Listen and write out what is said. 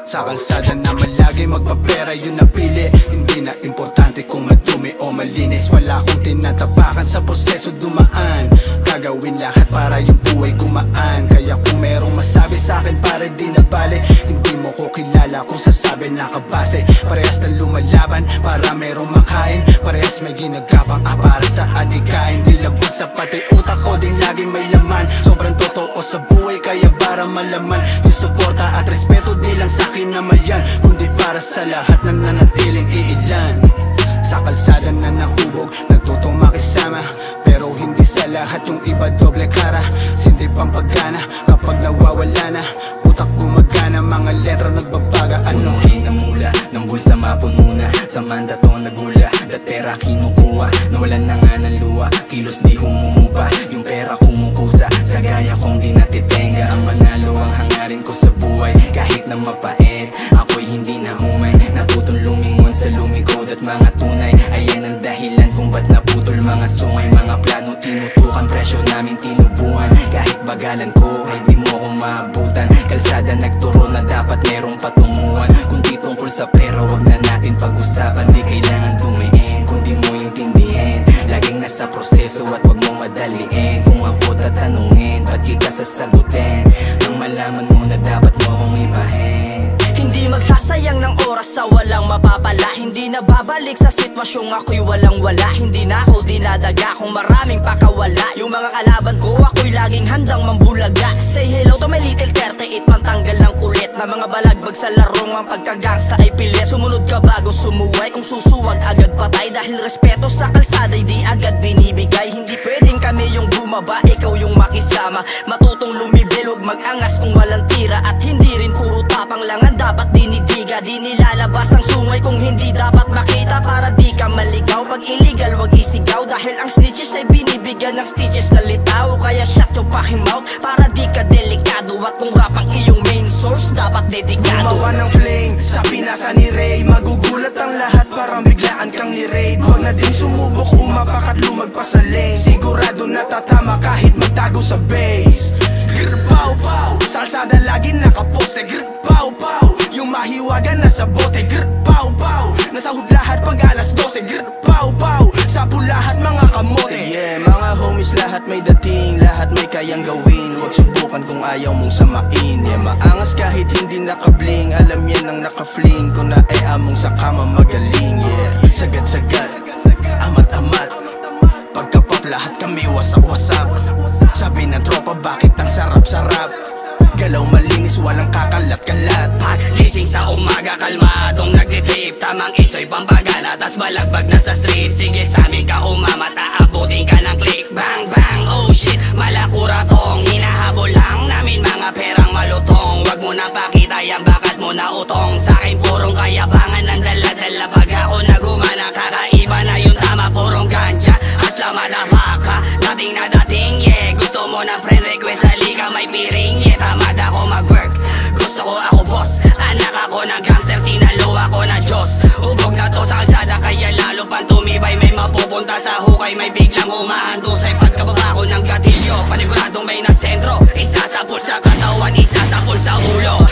Sa kalsada naman lagi magpapera yung napili. Hindi na importante kung madumi o malinis. Wala akong tinatapakan sa proseso dumaan. Gagawin lahat para yung buhay gumaan. Kaya kung merong masabi sa'kin pare di na bale. Hindi mo ko kilala kung sasabi nakabase. Parehas na lumalaban para merong makain. Parehas may ginagapang para sa adikain. Di lambot sa pati utak ko din laging may laman. Sobrang totoo sa buhay kaya para malaman. Yung suporta at respeto di lang sa'kin naman yan, kundi para sa lahat na nanatiling iilan. Sa kalsada na nahubog, natutong makisama. Pero hindi sa lahat, yung iba doble kara. Sindi pang pagana kapag nawawala na. Utak gumagana, mga letra nagbabaga. Punuhin ang mula, ng bulsa mapuno na. Sa mandato nagmula, dat pera kinukuha. Nawalan na nga ng luha, kilos di humumupa. Yung pera kumukusa, sa gaya kong di natitenga. Ang manalo ang hangarin ko sa buhay, kahit na mapait. Ako'y hindi na humay, natutong lumingon sa lumikod at mga tunay. Ayan ang dahilan kung ba't naputol mga sungay. Mga plano tinutukan, presyo namin tinubuhan. Kahit bagalan ko ay di mo ko maabutan. Kalsada nagturo na dapat merong patunguhan. Kung di tungkol sa pera wag na natin pag-usapan. Di kailangan dumiin kung di mo intindihin. Laging nasa proseso at wag mo madaliin. Kung ako tatanungin ba't di ka sasagutin, nang malaman mo na dapat mo akong ibahin. Hindi magsasayang ng oras sa walang mapapala. Hindi na babalik sa sitwasyong ako'y walang-wala. Hindi na ako dinadaga kung maraming pakawala. Yung mga kalaban ko ako'y laging handang mambulaga. Say hello to my little 38, pantanggal ng kulit na mga balagbag sa larong. Ang pagkagangsta ay pilit. Sumunod ka bago sumuway, kung susuwag agad patay. Dahil respeto sa kalsada di agad binibigay. Hindi pwedeng kami yung bumaba, ikaw yung makisama. Matutong lumibil, huwag mag-angas kung walang tira. At hindi rin puro tapang lang ang dapat dinidiga. Di nilalabas ang sungay kung hindi dapat makita. Para di ka maligaw, pag illegal wag isigaw. Dahil ang snitches ay binibigyan ng stitches na litaw. Kaya shut your fucking mouth para di ka delikado. At kung rap ang iyong main source, dapat dedikado. Gumawa ng flame sa pinasa ni Ray. Magugulat ang lahat parang biglaan kang ni-raid. Huwag na din sumubok umapak at lumagpas sa lane. Sigurado natatama kahit magtago sa base. Grr pow pow, sa kalsada lagi nakaposte. Grr pow pow, yung mahiwagan nasa bote. Grr pow pow, nasa hood lahat pag alas 12. Grr pow pow, sapo lahat mga kamote. Yeah, mga homies lahat may dating, lahat may kayang gawin. Huwag subukan kung ayaw mong samain. Yeah, maangas kahit hindi nakabling. Alam yan ang nakafling, kung naeamong sa kama magaling. Yeah, sagad-sagad, amat-amat. Pagkapap lahat kami wasak-wasak. Sabi ng tropa bakit ang sarap-sarap. Galaw malinis walang kakalat-kalat. Pagising sa umaga kalmadong nagtitrip. Tamang iso'y pambagana tas balagbag na sa street. Sige sa amin ka umamat, aabutin ka ng click. Bang bang, oh shit, malakura tong. Hinahabol lang namin mga perang malutong. Wag mo na pakita yan bakat mo na utong. Sa'kin purong kayabangan ng dala-dala. Pag ako nagumana kakaiba na yung tama. Purong ganja, hasla madafaka. Dating na dating, yeah. Gusto mo ng friend request, halika may piring, yeah. Tamad ako mag-work, gusto ko ako boss. Anak ako ng gangster, sinalo ako ng Diyos. Hubog na to sa kalsada kaya lalo pang tumibay. May mapupunta sa hukay, may biglang humahandusay. Pagkababa ko ng gatilyo, paniguradong may nasentro. Isa sa pulsa katawan, isa sa pulsa ulo.